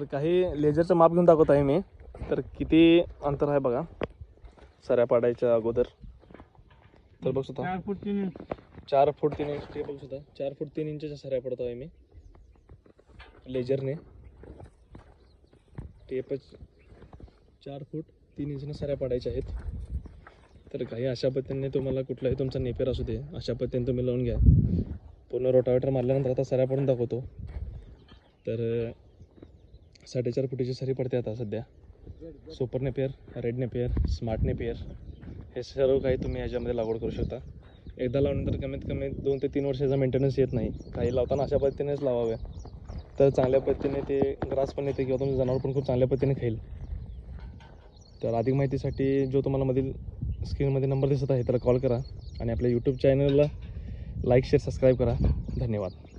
तर काही लेजरचं माप घेऊन दाखवत आहे मी. तर किती अंतर आहे बघा सऱ्या पाडायच्या अगोदर. तर बघू शकता 4 फूट 3 इंच. 4 फूट 3 इंच. ते बघू शकता 4 फूट 3 इंचच्या सऱ्या पडतो आहे मी लेजरने. टेपच 4 फूट 3 इंचने सऱ्या पाडायच्या आहेत. तर काही अशा पद्धतीने तुम्हाला कुठलाही तुमचा नेपेर असू दे अशा पद्धतीने तुम्ही लावून घ्या. पूर्ण रोटावेटर मारल्यानंतर आता सऱ्या पडून दाखवतो. तर 4.5 फुटीची सरी पडते आता सध्या. Super Napier, red Napier, smart Napier हे सर्व काही तुम्ही ह्याच्यामध्ये लागवड करू शकता. एकदा लावल्यानंतर कमीत कमी 2 ते 3 वर्षाचा मेंटेनन्स येत नाही. काही लावताना अशा पद्धतीनेच लावावे तर चांगल्या पद्धतीने ते ग्रास पण येते किंवा तुमचं जनावर पण खूप चांगल्या पद्धतीने खाईल. तर अधिक माहितीसाठी जो तुम्हाला मधील स्क्रीनमध्ये नंबर दिसत आहे त्याला कॉल करा आणि आपल्या यूट्यूब चॅनलला लाईक शेअर सबस्क्राईब करा. धन्यवाद.